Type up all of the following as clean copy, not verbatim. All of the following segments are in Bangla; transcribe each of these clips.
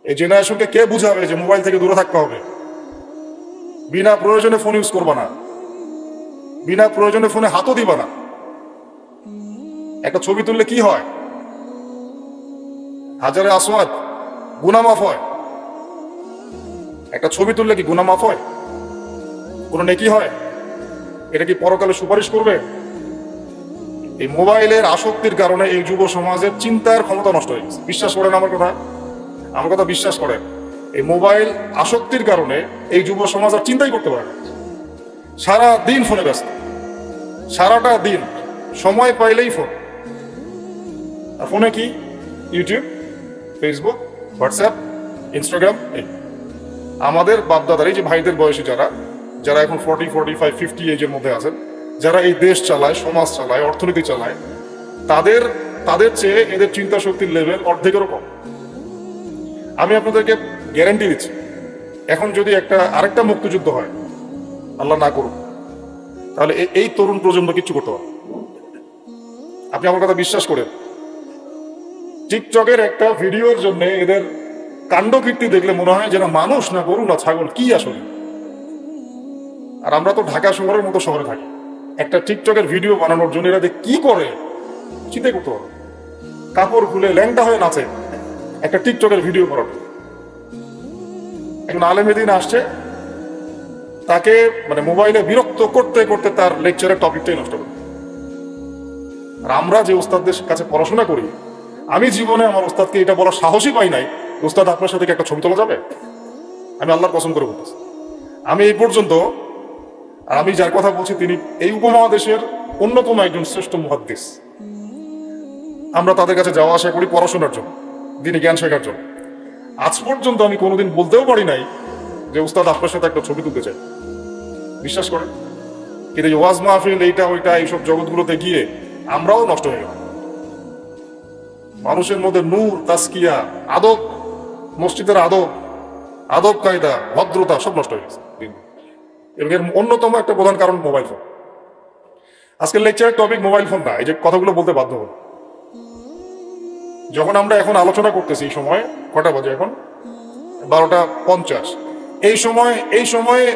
এই জেনারেশনকে কে বুঝাবে যে মোবাইল থেকে দূরে থাকতে হবে, বিনা প্রয়োজনে ফোন ইউজ করবা না, বিনা প্রয়োজনে ফোনে হাতও দিবা না। একটা ছবি তুললে কি হয়? হাজারে আসওয়াদ, গুনাহ মাফ হয়। একটা ছবি তুললে কি গুনাহ মাফ হয়? কোনো নেকি হয়? এটা কি পরকালে সুপারিশ করবে? এই মোবাইলের আসক্তির কারণে এই যুব সমাজের চিন্তার ক্ষমতা নষ্ট হয়ে গেছে। বিশ্বাস করেন আমার কথা, আমার কথা বিশ্বাস করেন। এই মোবাইল আসক্তির কারণে এই যুব সমাজ আর চিন্তাই করতে পারে না। সারা দিন ফোনে ব্যস্ত, সারাটা দিন সময় পাইলেই ফোন। আর ফোনে কি? YouTube, Facebook, WhatsApp, Instagram. এই আমাদের বাপদাদার, এই যে ভাইদের বয়সী যারা যারা এখন 40, 45, 50 এজের মধ্যে আছেন, যারা এই দেশ চালায়, সমাজ চালায়, অর্থনীতি চালায়, তাদের চেয়ে এদের চিন্তা শক্তির লেভেল অর্ধেকেরও কম। আমি আপনাদেরকে গ্যারান্টি দিচ্ছি, এখন যদি আরেকটা মুক্তিযুদ্ধ হয়, আল্লাহ না করুক, তাহলে এই তরুণ প্রজন্ম কিচ্ছু করতে পারবে। আপনি আমার কথা বিশ্বাস করেন। টিকটকের একটা ভিডিওর জন্য এদের কাণ্ডকীর্তি দেখলে মনে হয় যেন মানুষ না গরু না ছাগল, কি আসলে। আর আমরা তো ঢাকা শহরের মতো শহরে থাকি, একটা টিকটকের ভিডিও বানানোর জন্য এরা কি করে চিন্তা করতে পারবে। কাপড় খুলে ল্যাংটা হয়ে নাচে একটা টিকটকের ভিডিও করার। এখন আলেমেদিন আসছে, তাকে মানে মোবাইলে বিরক্ত করতে করতে তার লেকচারের টপিকটাই নষ্ট করে। আর আমরা যে ওস্তাদদের কাছে পড়াশোনা করি, আমি জীবনে আমার ওস্তাদকে এটা বলার সাহসই পাই নাই, ওস্তাদ আপনার সাথে একটা ছবি তোলা যাবে? আমি আল্লাহর কসম করে বলতেছি, আমি এই পর্যন্ত, আর আমি যার কথা বলছি তিনি এই উপমহাদেশের অন্যতম একজন শ্রেষ্ঠ মুহাদ্দিস। আমরা তাদের কাছে যাওয়া আসা করি পড়াশোনার জন্য, দিনে জ্ঞান শেখার জন্য। আজ পর্যন্ত আমি কোনোদিন বলতেও পারি নাই যে উস্তাদ আপনার সাথে একটা ছবি তুলতে চাই। বিশ্বাস করেন। কিন্তু এই ওয়াজ মাহফিল, এইটা ওইটা, এইসব জগৎগুলোতে গিয়ে আমরাও নষ্ট হয়ে গেলাম। মানুষের মধ্যে নূর, তাসকিয়া, আদব, মসজিদের আদব কায়দা, ভদ্রতা সব নষ্ট হয়ে গেছে। এবং এর অন্যতম একটা প্রধান কারণ মোবাইল ফোন। আজকের লেকচারের টপিক মোবাইল ফোন না, এই যে কথাগুলো বলতে বাধ্য হল। যখন আমরা এখন আলোচনা করতেছি, এই সময় কটা বাজে? এখন 12:50। এই সময়ে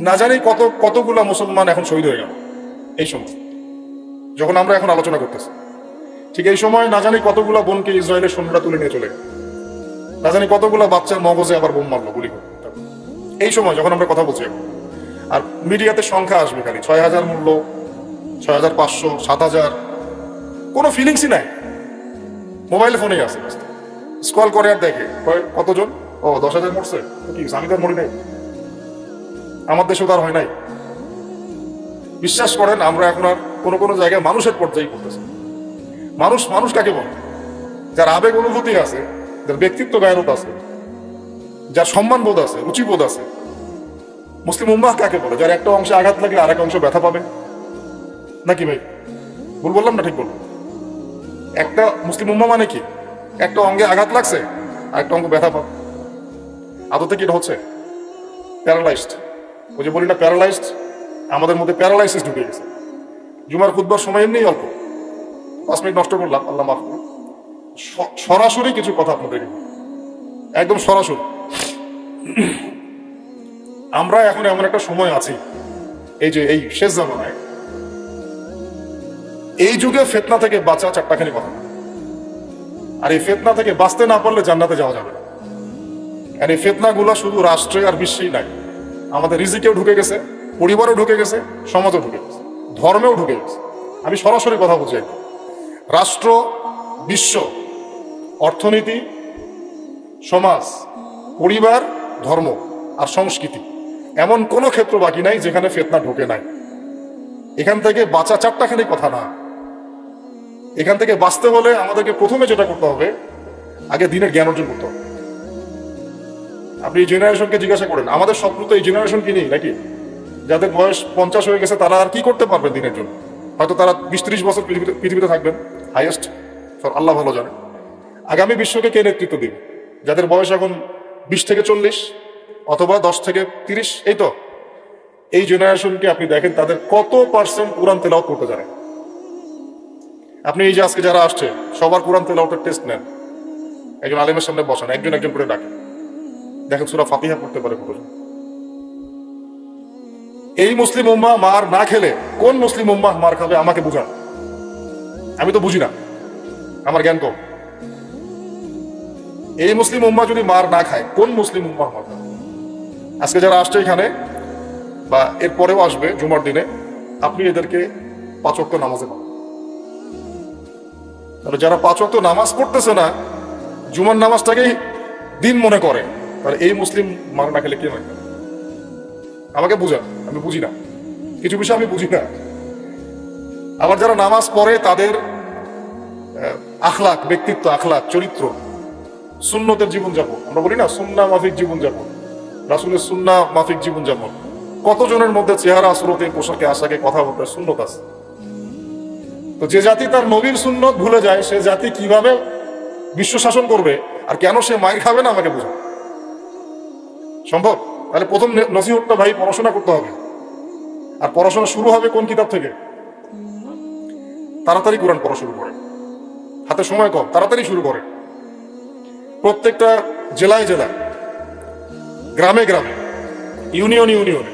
না জানি কতগুলা মুসলমান এখন শহীদ হয়ে গেল। এই সময় যখন আমরা এখন আলোচনা করতেছি, ঠিক এই সময় না জানি কতগুলা বোনকে ইসরায়েলের সৈন্যরা তুলে নিয়ে চলে গেল। না জানি কতগুলা বাচ্চার মগজে আবার বোম মারলো, গুলি করে। এই সময় যখন আমরা কথা বলছি, আর মিডিয়াতে সংখ্যা আসবে খালি 6,000 মূল্য, 6,500, 7,000, কোনো ফিলিংসই নাই। মোবাইল ফোনেই আছে, স্ক্রল করে আর দেখে কতজন, ও 10,000 মরছে, কি আমি তো মরি নাই, আমার দেশেও তার হয় নাই। বিশ্বাস করেন, আমরা এখন আর কোনো জায়গায় মানুষের পর্যায়ে করতেছি। মানুষ কাকে বলে? যার আবেগ অনুভূতি আছে, যার ব্যক্তিত্ব গায়রত আছে, যার সম্মানবোধ আছে, রুচিবোধ আছে। মুসলিম উম্মাহ কাকে বলে? যার একটা অংশে আঘাত লাগলে আর এক অংশ ব্যথা পাবে, নাকি ভাই? ভুল বললাম না ঠিক বললাম? একটা মুসলিম উম্মাহ মানে কি? একটা অঙ্গে আঘাত লাগছে আর একটা অঙ্গ ব্যথা পাবে। আদতে কি এটা হচ্ছে? প্যারালাইজড। ওই যে বলি না প্যারালাইজড, আমাদের মধ্যে প্যারালাইসিস ঢুকে গেছে। জুমার খুতবার সময় এমনি অল্প, 5 মিনিট নষ্ট করলাম, আল্লাহ মাফ করুন। সরাসরি কিছু কথা আপনাদের, একদম সরাসরি। আমরা এখন এমন একটা সময় আছি, এই শেষ জামানায়, এই যুগে ফিতনা থেকে বাঁচা চারটাখানি কথা। আর এই ফিতনা থেকে বাঁচতে না পারলে জান্নাতে যাওয়া যাবে না। আর এই ফিতনাগুলো শুধু রাষ্ট্রে আর বিশ্বেই নাই, আমাদের রিজিকেও ঢুকে গেছে, পরিবারেও ঢুকে গেছে, সমাজেও ঢুকে গেছে, ধর্মেও ঢুকে গেছে। আমি সরাসরি কথা বলছি। রাষ্ট্র, বিশ্ব, অর্থনীতি, সমাজ, পরিবার, ধর্ম আর সংস্কৃতি, এমন কোনো ক্ষেত্র বাকি নাই যেখানে ফিতনা ঢোকে নাই। এখান থেকে বাঁচা চারটাখানি কথা না। এখান থেকে বাঁচতে হলে আমাদেরকে প্রথমে যেটা করতে হবে, আগে দিনের জ্ঞান অর্জন করতে হবে। আপনি এই জেনারেশনকে জিজ্ঞাসা করেন, আমাদের স্বপ্ন তো এই জেনারেশন কি নেই নাকি? যাদের বয়স 50 হয়ে গেছে, তারা আর কি করতে পারবেন দিনের জন্য? হয়তো তারা 20-30 বছর পৃথিবীতে থাকবেন হাইয়েস্ট, আল্লাহ ভালো জানে। আগামী বিশ্বকে কে নেতৃত্ব দিবে? যাদের বয়স এখন 20 থেকে 40 অথবা 10 থেকে 30, এই তো এই জেনারেশনকে আপনি দেখেন তাদের কত পার্সেন্ট কোরআন তেলাওয়াত করতে জানে। আপনি এই যে আজকে যারা আসছে সবার কোরআন তেলাওয়াতের টেস্ট নেন, একজন আলেমের সামনে বসান, একজন একজন করে ডাকে, দেখেন সূরা ফাতিহা পড়তে পারে কতজন। এই মুসলিম উম্মাহ মার না খেলে কোন মুসলিম উম্মাহ মার খাবে আমাকে বুঝান, আমি তো বুঝি না, আমার জ্ঞান কম। এই মুসলিম উম্মাহ যদি মার না খায় কোন মুসলিম উম্মাহ মার খাবে? আজকে যারা আসছে এখানে বা এর পরেও আসবে জুমার দিনে, আপনি এদেরকে 5 ওয়াক্ত নামাজে পাবেন। তাহলে যারা 5 ওয়াক্ত নামাজ পড়তেছে না, জুমার নামাজটাকেই দিন মনে করে, তাহলে এই মুসলিম মার না খেলে কে মার খাবে? আমাকে বুঝান, আমি বুঝি না, কিছু বিষয় আমি বুঝি না। আবার যারা নামাজ পড়ে তাদের আখলাক, ব্যক্তিত্ব, আখলাক, চরিত্র, সুন্নতের জীবনযাপন, আমরা বলি না সুন্নাহ মাফিক জীবনযাপন, রাসূলের সুন্নাহ মাফিক জীবনযাপন, কতজনের মধ্যে চেহারা, সুরতে, পোশাকে, আশাকে, কথাবার্তায় সুন্নত আছে। তো যে জাতি তার নবীর সুন্নত ভুলে যায়, সে জাতি কিভাবে বিশ্ব শাসন করবে আর কেন সে মাইর খাবে না আমাকে বুঝান, সম্ভব? তাহলে প্রথম নসিহতটা ভাই পড়াশোনা করতে হবে। আর পড়াশোনা শুরু হবে কোন কিতাব থেকে? তাড়াতাড়ি কোরআন পড়া শুরু করে, হাতে সময় কম, তাড়াতাড়ি শুরু করে। প্রত্যেকটা জেলায় জেলায়, গ্রামে গ্রামে, ইউনিয়নে ইউনিয়নে,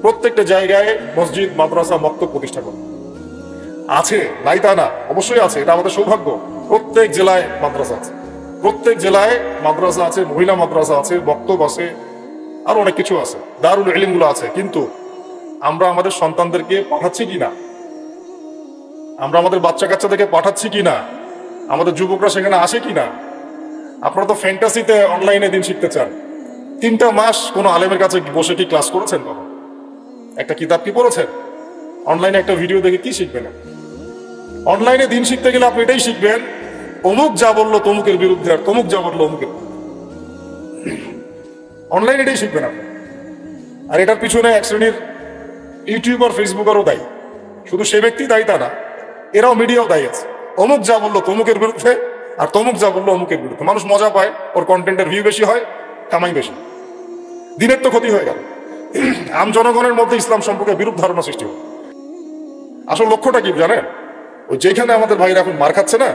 প্রত্যেকটা জায়গায় মসজিদ, মাদ্রাসা, মক্তব প্রতিষ্ঠা করে। আছে, নাই তা না, অবশ্যই আছে, এটা আমাদের সৌভাগ্য। প্রত্যেক জেলায় মাদ্রাসা আছে, প্রত্যেক জেলায় মাদ্রাসা আছে, মহিলা মাদ্রাসা আছে, মক্তব আছে, আরো অনেক কিছু আছে, দারুল ইলম গুলো আছে। কিন্তু আমরা আমাদের সন্তানদেরকে পাঠাচ্ছি কিনা, আমরা আমাদের বাচ্চা কাচ্চাদেরকে পাঠাচ্ছি কিনা, আমাদের যুবকরা সেখানে আসে কিনা? আপনারা তো ফ্যান্টাসিতে অনলাইনে দিন শিখতে চান। 3টা মাস কোনো আলেমের কাছে বসে কি ক্লাস করেছেন? কখন একটা কিতাব কি পড়েছেন? অনলাইনে একটা ভিডিও দেখে কি শিখবেন? অনলাইনে দিন শিখতে গেলে আপনি এটাই শিখবেন, অমুক যা বললো তমুকের বিরুদ্ধে, আর তমুক যা বললো অমুকের। অনলাইনে এটাই শিখবেন আপনি। আর এটার পিছনে এক শ্রেণীর ইউটিউবার, ফেসবুকারও দায়ী। শুধু সে ব্যক্তি দায়ী তা না, এরাও মিডিয়াও দায়ী আছে। অমুক যা বললো তমুকের বিরুদ্ধে, আর তমুক যা বললো অমুকের বিরুদ্ধে। মানুষ মজা পায়, ওর কন্টেন্টের ভিউ বেশি হয়, কামাই বেশি, দিনের তো ক্ষতি হয়ে গেল। আম জনগণের মধ্যে ইসলাম সম্পর্কে বিরূপ ধারণা সৃষ্টি হয়। আসল লক্ষ্যটা কি জানেন? ওই যেখানে আমাদের ভাইরা এখন মার খাচ্ছে না,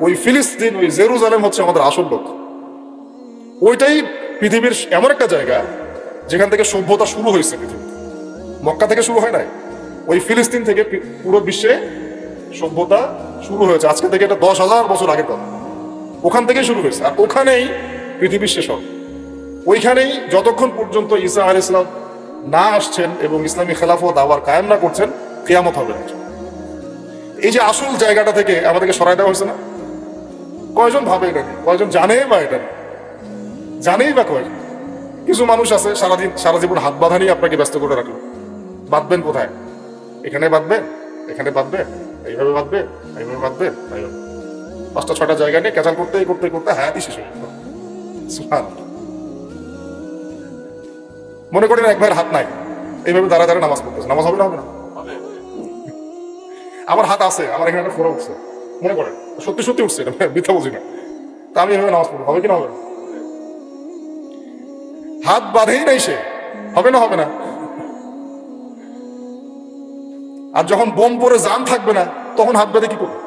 ওই ফিলিস্তিন, ওই জেরুজালেম হচ্ছে আমাদের আসল লক্ষ্য। ওইটাই পৃথিবীর এমন একটা জায়গা যেখান থেকে সভ্যতা শুরু হয়েছে। পৃথিবীতে মক্কা থেকে শুরু হয় নাই, ওই ফিলিস্তিন থেকে পুরো বিশ্বে সভ্যতা শুরু হয়েছে। আজকে থেকে এটা 10,000 বছর আগের কথা, ওখান থেকেই শুরু হয়েছে। আর ওখানেই পৃথিবীর শেষ হবে। ওইখানেই যতক্ষণ পর্যন্ত ঈসা আলাইহিস সালাম না আসছেন এবং ইসলামী খেলাফত আবার কায়েম না করছেন, কিয়ামত হবে না। এই যে আসল জায়গাটা থেকে আমাদেরকে সরাই দেওয়া হয়েছে না, কয়জন ভাবে এটা নিয়ে? কয়জন জানে বা এটা নিয়ে? জানেই বা কয়জন? কিছু মানুষ আছে সারা জীবন হাত বাঁধা নিয়ে আপনাকে ব্যস্ত করে রাখলো। বাঁধবেন কোথায়? এখানে বাঁধবেন, এখানে বাঁধবেন, এইভাবে বাঁধবেন, এইভাবে বাঁধবেন, 5টা 6টা জায়গা নিয়ে ক্যাচাল করতে করতে করতে হায়াতই শেষ হয়ে গেল। মনে করেন এক ভাইয়ের হাত নাই, এইভাবে দাঁড়া দাঁড়া নামাজ পড়তেছে, নামাজ হবে না? হবে না? আমার হাত আছে, আমার এখানে একটা ফোড়া উঠছে, মনে করেন সত্যি সত্যি উঠছে, এটা মিথ্যা বলছি না, তা আমি এভাবে নামাজ পড়বো, হবে কি না? হবে না? হাত বাঁধেই নাই সে, হবে না? হবে না? আর যখন বোম পরে জান থাকবে না, তখন হাত বেঁধে কি করবে?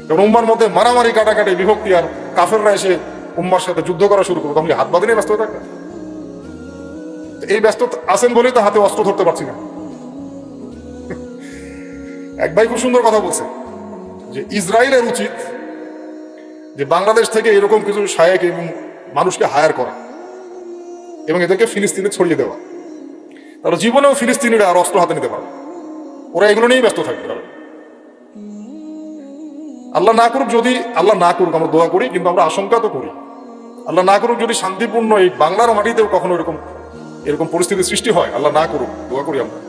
যখন উম্মার মধ্যে মারামারি, কাটাকাটি, বিভক্তি, আর কাফেররা এসে উম্মার সাথে যুদ্ধ করা শুরু করবে, তখন কি হাত বাঁধে নিয়ে ব্যস্ত হয়ে থাকবে? এই ব্যস্ত আছেন বলেই তো হাতে অস্ত্র ধরতে পারছি না। এক ভাই খুব সুন্দর কথা বলছে যে ইসরায়েলের উচিত যে বাংলাদেশ থেকে এরকম কিছু শায়েক এবং মানুষকে হায়ার করা এবং এদেরকে ফিলিস্তিনে ছড়িয়ে দেওয়া, তাহলে জীবনেও ফিলিস্তিনিরা আর অস্ত্র হাতে নিতে পারবে। ওরা এগুলো নিয়েই ব্যস্ত থাকবে। আল্লাহ না করুক, যদি আল্লাহ না করুক, আমরা দোয়া করি, কিন্তু আমরা আশঙ্কা তো করি, আল্লাহ না করুক যদি শান্তিপূর্ণ এই বাংলার মাটিতেও কখনো এরকম পরিস্থিতির সৃষ্টি হয়, আল্লাহ না করুক, দোয়া করি আমরা,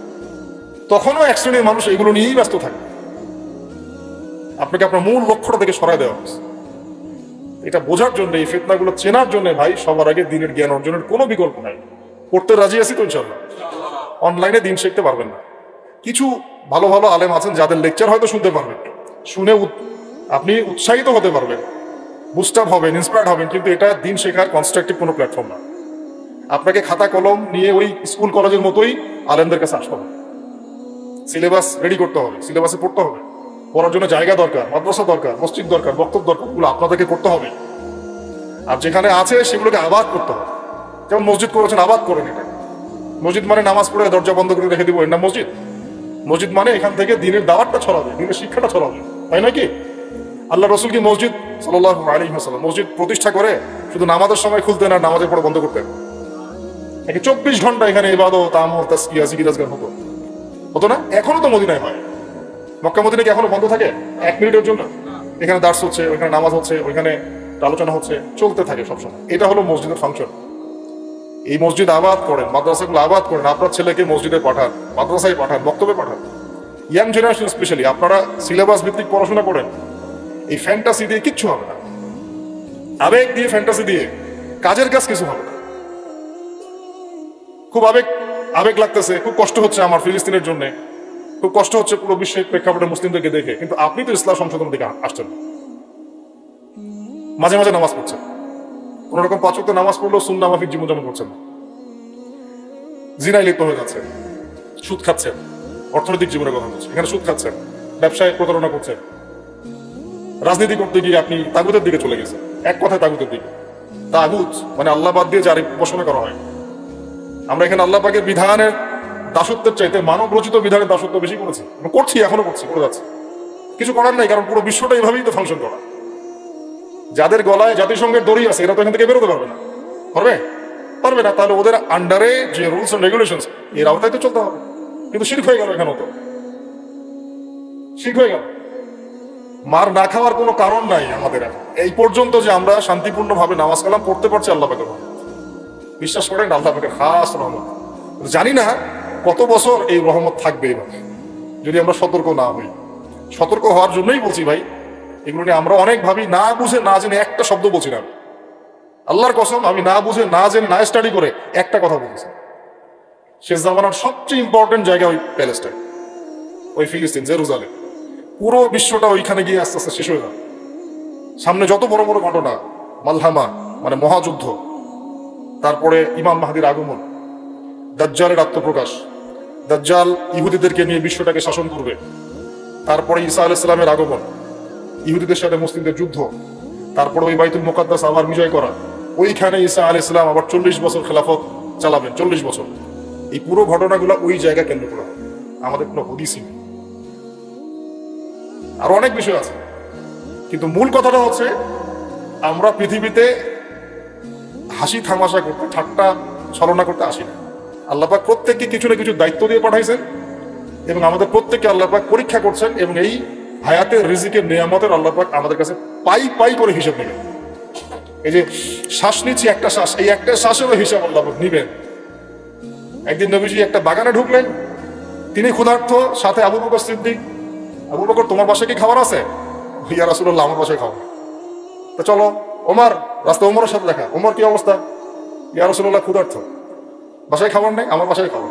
তখনও এক শ্রেণীর মানুষ এগুলো নিয়েই ব্যস্ত থাকে। আপনাকে আপনার মূল লক্ষ্যটা থেকে সরাই দেওয়া হয়েছে। এটা বোঝার জন্য, এই ফিতনাগুলো চেনার জন্য ভাই সবার আগে দিনের জ্ঞান অর্জনের কোনো বিকল্প নাই। পড়তে রাজি আছি তো ইনশাল্লাহ। অনলাইনে দিন শিখতে পারবেন না। কিছু ভালো ভালো আলেম আছেন যাদের লেকচার হয়তো শুনতে পারবেন, শুনে আপনি উৎসাহিত হতে পারবেন, বুস্ট আপ হবেন, ইন্সপায়ার্ড হবেন, কিন্তু এটা দিন শেখার কনস্ট্রাকটিভ কোনো প্ল্যাটফর্ম না। আপনাকে খাতা কলম নিয়ে ওই স্কুল কলেজের মতোই আলেমদের কাছে আসতে হবে, সিলেবাস রেডি করতে হবে, সিলেবাসে পড়তে হবে, পড়ার জন্য জায়গা দরকার, মাদ্রাসা দরকার, মসজিদ দরকার, বক্তব্য দরকার, এগুলো আপনাদেরকে করতে হবে। আর যেখানে আছে সেগুলোকে আবাদ করতে হবে। যেমন মসজিদ করেছেন, আবাদ করেন এটা। মসজিদ মানে নামাজ পড়ে দরজা বন্ধ করে রেখে দিব, এর নাম মসজিদ? মসজিদ মানে এখান থেকে দিনের দাওয়াতটা ছড়াবে, দিনের শিক্ষাটা ছড়াবে, তাই নয় কি? আল্লাহ রসুল কি মসজিদ সাল্লাল্লাহু আলাইহি ওয়াসাল্লাম মসজিদ প্রতিষ্ঠা করে শুধু নামাজের সময় খুলতেন আর নামাজের পরে বন্ধ করতেন? 24 ঘন্টা এখানে ইবাদত, আমল, তাসবিহ, জিকির, আজকার হতো না? এখনো তো মদিনায় হয়। মক্কা মদিনা কি এখনো বন্ধ থাকে 1 মিনিটের জন্য? এখানে দার্স হচ্ছে, ওইখানে নামাজ হচ্ছে, ওইখানে আলোচনা হচ্ছে, চলতে থাকে সবসময়। এটা হলো মসজিদের ফাংশন। এই মসজিদ আবাদ করেন, মাদ্রাসাগুলো আবাদ করেন, আপনার ছেলেকে মসজিদে পাঠান, মাদ্রাসায় পাঠান, বক্তব্যে পাঠান। ইয়াং জেনারেশন স্পেশালি আপনারা সিলেবাস ভিত্তিক পড়াশোনা করেন। এই ফ্যান্টাসি দিয়ে কিচ্ছু হবে না, আবেগ দিয়ে, ফ্যান্টাসি দিয়ে কাজের কাজ কিছু হবে না। খুব আবেগ লাগতেছে, খুব কষ্ট হচ্ছে আমার ফিলিস্তিনের জন্য, খুব কষ্ট হচ্ছে পুরো বিশ্বের প্রেক্ষাপটে মুসলিমদেরকে দেখে, কিন্তু আপনি তো ইসলাম সংশোধন দিকে আসছেন। মাঝে মাঝে নামাজ পড়ছেন, কোন রকম 5 ওয়াক্ত নামাজ পড়লেও সুন্নাহ মাফিক জীবনযাপন করছেন না, জিনায় লিপ্ত হয়ে যাচ্ছেন, সুদ খাচ্ছেন। অর্থনৈতিক জীবনের কথা বলছি, এখানে সুদ খাচ্ছেন, ব্যবসায় প্রতারণা করছেন, রাজনীতি করতে গিয়ে আপনি তাগুতের দিকে চলে গেছেন। এক কথায় তাগুতের দিকে। তাগুত মানে আল্লাহ বাদ দিয়ে যার উপাসনা করা হয়। আমরা এখানে আল্লাহ পাকের বিধানের দাসত্বের চাইতে মানব রচিত বিধানের দাসত্ব বেশি করেছি, করছি, এখনো করছি, করে যাচ্ছে। কিছু করার নাই, কারণ পুরো বিশ্বটা এইভাবেই তো ফাংশন করা। যাদের গলায় জাতিসংঘের দড়ি আছে এরা তো এখান থেকে বেরোতে পারবে না। পারবে না, তাহলে ওদের আন্ডারে যে রুলস এন্ড রেগুলেশন এর আওতায় তো চলতে হবে। কিন্তু শিরক হয়ে গেল, এখানেও তো শিরক হয়ে গেল। মার না খাওয়ার কোনো কারণ নাই আমাদের এখন এই পর্যন্ত যে আমরা শান্তিপূর্ণভাবে নামাজ কালাম পড়তে পারছি আল্লাহ পাকের রহমত। বিশ্বাস করেন, আল্লাহ পাকের খাস রহমত। জানি না কত বছর এই রহমত থাকবে এভাবে যদি আমরা সতর্ক না হই। সতর্ক হওয়ার জন্যই বলছি ভাই, এগুলো নিয়ে আমরা অনেক ভাবি, না বুঝে না জেনে একটা শব্দ বলছি না। আল্লাহর কসম, আমি না বুঝে না জেনে না স্টাডি করে একটা কথা বলছি। শেষ জামানার সবচেয়ে ইম্পর্টেন্ট জায়গা ওই প্যালেস্টাইন, ওই ফিলিস্তিন, জেরুজালেম। পুরো বিশ্বটা ওইখানে গিয়ে আস্তে আস্তে শেষ হয়ে যাবে। সামনে যত বড় বড় ঘটনা, মালহামা মানে মহাযুদ্ধ, তারপরে ইমাম মাহদির আগমন, দাজ্জালের আত্মপ্রকাশ, দাজ্জাল ইহুদিদেরকে নিয়ে বিশ্বটাকে শাসন করবে, তারপরে ঈসা আলাইহিস সালামের আগমন, ইহুদিদের সাথে মুসলিমদের যুদ্ধ, তারপরে ওই বাইতুল মুকাদ্দাস আবার বিজয় করা, ওইখানে ঈসা আলাইহিস সালাম আবার 40 বছর খেলাফত চালাবেন, 40 বছর। এই পুরো ঘটনাগুলো ওই জায়গা কেন্দ্র করা, আমাদের কোনো হদিসই নেই। আরো অনেক বিষয় আছে, কিন্তু মূল কথাটা হচ্ছে আমরা পৃথিবীতে হাসি থামাশা করতে, ঠাট্টা ছলনা করতে আসি না। আল্লাহ পাক প্রত্যেককে কিছু না কিছু দায়িত্ব দিয়ে পাঠাইছেন এবং আমাদের প্রত্যেককে আল্লাহ পাক পরীক্ষা করছেন, এবং এই হায়াতের রিজিকের নিয়ামতের আল্লাহ পাক আমাদের কাছে পাই পাই করে হিসাব নেবেন। এই যে শ্বাস নিচ্ছি একটা শ্বাস, এই একটা শ্বাসেরও হিসাব আল্লাহ পাক নিবেন। একদিন নবীজি একটা বাগানে ঢুকলেন, তিনি ক্ষুধার্ত, সাথে আবু বকর সিদ্দিক। আবু বকর, তোমার বাসায় কি খাবার আছে? ইয়া রাসূলুল্লাহ, আমার বাসায় খাবার। তো চলো। ওমর, রাস্তা ওমরের সাথে দেখা। ওমর, কি অবস্থা? ইয়া রাসূলুল্লাহ, ক্ষুধার্ত, বাসায় খাবার নেই, আমার বাসায় খাবার।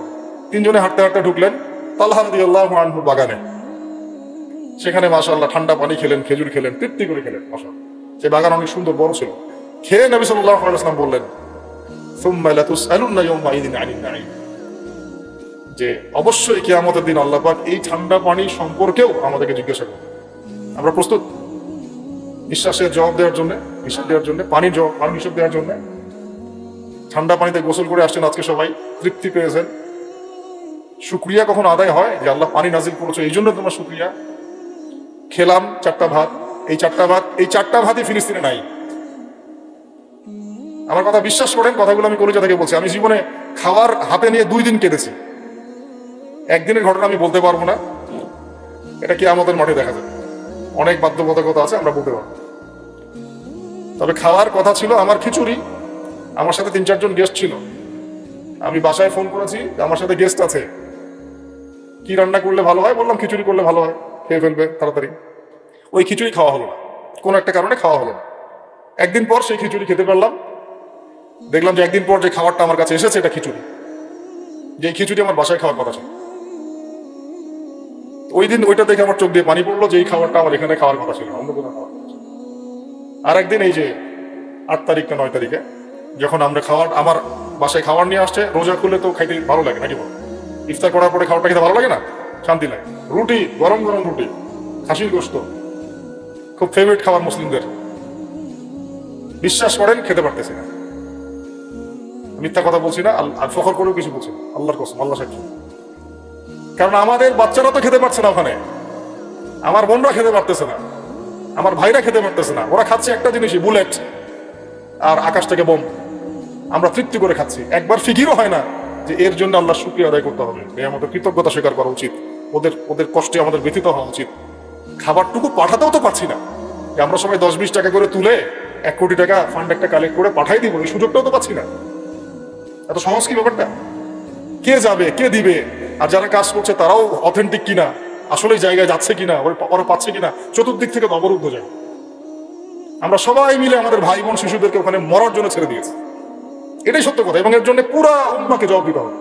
তিনজনে হাঁটতে হাঁটতে ঢুকলেন তালহা রাদিয়াল্লাহু আনহুর বাগানে। সেখানে মাশাআল্লাহ ঠান্ডা পানি খেলেন, খেজুর খেলেন, তৃপ্তি করে খেলেন। মাশাআল্লাহ, সেই বাগান অনেক সুন্দর বড় ছিল। খেয়ে নবী সাল্লাল্লাহু আলাইহি ওয়াসাল্লাম বললেন, সুম্মা লাতুসআলুন্না ইয়াওমাইযিন আনিন নাঈম, যে অবশ্যই কিয়ামতের দিন আল্লাহ পাক এই ঠান্ডা পানি সম্পর্কেও আমাদেরকে জিজ্ঞাসা করবেন। আমরা প্রস্তুত নিঃশ্বাসের জবাব দেওয়ার জন্য, হিসাব দেওয়ার জন্য, পানির হিসাব দেওয়ার জন্য? ঠান্ডা পানিতে গোসল করে আসছেন আজকে সবাই, তৃপ্তি পেয়েছেন। শুকরিয়া কখন আদায় হয়? যে আল্লাহ পানি নাজিল করেছে, এই জন্য তোমার শুকরিয়া। খেলাম 4টা ভাত, এই 4টা ভাতই ফিলিস্তিনে নাই। আমার কথা বিশ্বাস করেন, কথাগুলো আমি কলেজা থেকে বলছি। আমি জীবনে খাবার হাতে নিয়ে 2 দিন কেটেছি। একদিনের ঘটনা আমি বলতে পারবো না, এটা কিয়ামতের মাঠে দেখা যাবে। অনেক বাধ্যবাধকতা আছে, আমরা বলতে পারবো। তবে খাওয়ার কথা ছিল আমার খিচুড়ি। আমার সাথে 3-4 জন গেস্ট ছিল। আমি বাসায় ফোন করেছি, আমার সাথে গেস্ট আছে, কি রান্না করলে ভালো হয়? বললাম খিচুড়ি করলে ভালো হয়, খেয়ে ফেলবে তাড়াতাড়ি। ওই খিচুড়ি খাওয়া হলো না, কোনো একটা কারণে খাওয়া হলো না। একদিন পর সেই খিচুড়ি খেতে পারলাম। দেখলাম যে একদিন পর যে খাবারটা আমার কাছে এসেছে এটা খিচুড়ি, যে খিচুড়ি আমার বাসায় খাওয়ার কথা ছিল। ওই দিন ওইটা দেখে আমার চোখ দিয়ে পানি পড়লো যে এই খাবারটা আমার এখানে খাওয়ার কথা ছিল, অন্য কোনো খাওয়ার কথা ছিল। আর একদিন এই যে 8 তারিখ না 9 তারিখে যখন আমরা আমার বাসায় খাবার নিয়ে আসছে, রোজা খুলে তো খাইতে ভালো লাগে নাকি বল? ইফতার করার পরে খাবারটা খেতে ভালো লাগে না? শান্তি লাগে। রুটি, গরম গরম রুটি, খাসির গোশত খুব ফেভারিট খাবার মুসলিমদের, বিশ্বাস করেন খেতে পারতেছি না। মিথ্যা কথা বলছি না, আর ফখর করেও কিছু বলছি না, আল্লাহর কসম, আল্লাহ সাক্ষী। কারণ আমাদের বাচ্চারা তো খেতে পারছে না ওখানে, আমার বোনরা খেতে পারতেছে না, আমার ভাইরা খেতে পারতেছে না। ওরা খাচ্ছে একটা জিনিসই, বুলেট আর আকাশ থেকে বোম। আমরা তৃপ্তি করে খাচ্ছি, একবার ফিকিরও হয় না যে এর জন্য আল্লাহর শুকরিয়া আদায় করতে হবে, আমাদের কৃতজ্ঞতা স্বীকার করা উচিত, ওদের ওদের কষ্টে আমাদের ব্যথিত হওয়া উচিত। খাবারটুকু পাঠাতেও তো পারছি না, যে আমরা সবাই 10-20 টাকা করে তুলে 1 কোটি টাকা ফান্ড একটা কালেক্ট করে পাঠাই দিব, এই সুযোগটাও তো পাচ্ছি না। এত সহজ কি ব্যাপারটা? কে যাবে, কে দিবে? আর যারা কাজ করছে তারাও অথেন্টিক কিনা, আসলে জায়গায় যাচ্ছে কিনা, ওরা পাচ্ছে কিনা, চতুর্দিক থেকে অবরুদ্ধ যায়। আমরা সবাই মিলে আমাদের ভাই বোন শিশুদেরকে ওখানে মরার জন্য ছেড়ে দিয়েছি, এটাই সত্য কথা। এবং এর জন্য পুরা উম্মাকে জবাব দিতে হবে,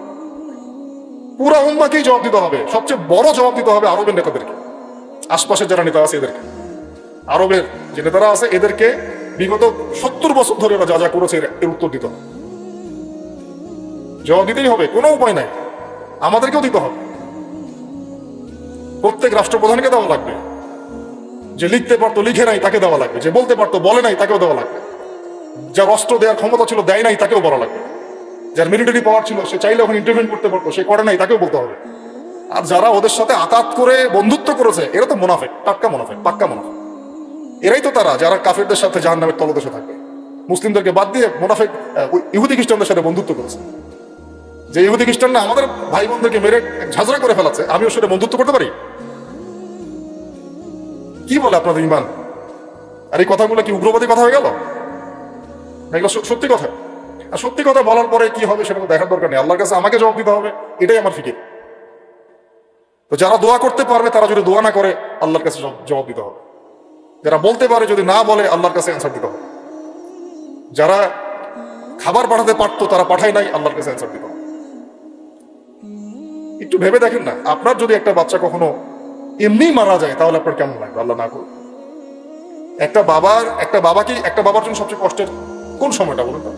পুরা উম্মাকেই জবাব দিতে হবে। সবচেয়ে বড় জবাব দিতে হবে আরবের নেতাদেরকে, আশপাশের যারা নেতা আছে এদেরকে, আরবের যে নেতারা আছে এদেরকে বিগত 70 বছর ধরে ওরা যা যা করেছে এর উত্তর দিতে হবে, জবাব দিতেই হবে, কোনো উপায় নাই। আমাদেরকেও দিতে হবে, প্রত্যেক রাষ্ট্রপ্রধানকে দেওয়া লাগবে। যে লিখতে পারতো লিখে নাই তাকে দেওয়া লাগবে, যে বলতে পারতো বলে নাই তাকেও দেওয়া লাগবে, যার অস্ত্র দেওয়ার ক্ষমতা ছিল দেয় নাই তাকেও বলা লাগবে, যার মিলিটারি পাওয়ার ছিল সে চাইলে ওখানে ইন্টারভেন করতে পারতো সে করে নাই তাকেও বলতে হবে। আর যারা ওদের সাথে আতাত করে বন্ধুত্ব করেছে এরা তো মুনাফিক, টাটকা মুনাফিক, পাক্কা মুনাফিক। এরাই তো তারা যারা কাফেরদের সাথে জাহান্নামের তলদেশে থাকবে। মুসলিমদেরকে বাদ দিয়ে মুনাফিক ইহুদি খ্রিস্টানদের সাথে বন্ধুত্ব করেছে। যে ইহুদি খ্রিস্টানরা আমাদের ভাই বোনদেরকে মেরে ঝাঁঝরা করে ফেলাচ্ছে, আমিও সেটা বন্ধুত্ব করতে পারি? কি বলে আপনাদের ইমান? আর এই কথাগুলো কি উগ্রবাদী কথা হয়ে গেল? এগুলো সত্যি কথা। আর সত্যি কথা বলার পরে কি হবে সেটা দেখার দরকার নেই, আল্লাহর কাছে আমাকে জবাব দিতে হবে, এটাই আমার ফিকির। তো যারা দোয়া করতে পারবে তারা যদি দোয়া না করে আল্লাহর কাছে জবাব দিতে হবে, যারা বলতে পারে যদি না বলে আল্লাহর কাছে অ্যান্সার দিতে হবে, যারা খাবার পাঠাতে পারতো তারা পাঠায় নাই আল্লাহর কাছে অ্যান্সার দিতে হবে। একটু ভেবে দেখেন না, আপনার যদি একটা বাচ্চা কখনো এমনি মারা যায় তাহলে আপনার কেমন লাগবে? আল্লাহ না করুন। একটা বাবার জন্য সবচেয়ে কষ্টের কোন সময়টা বলুন তো?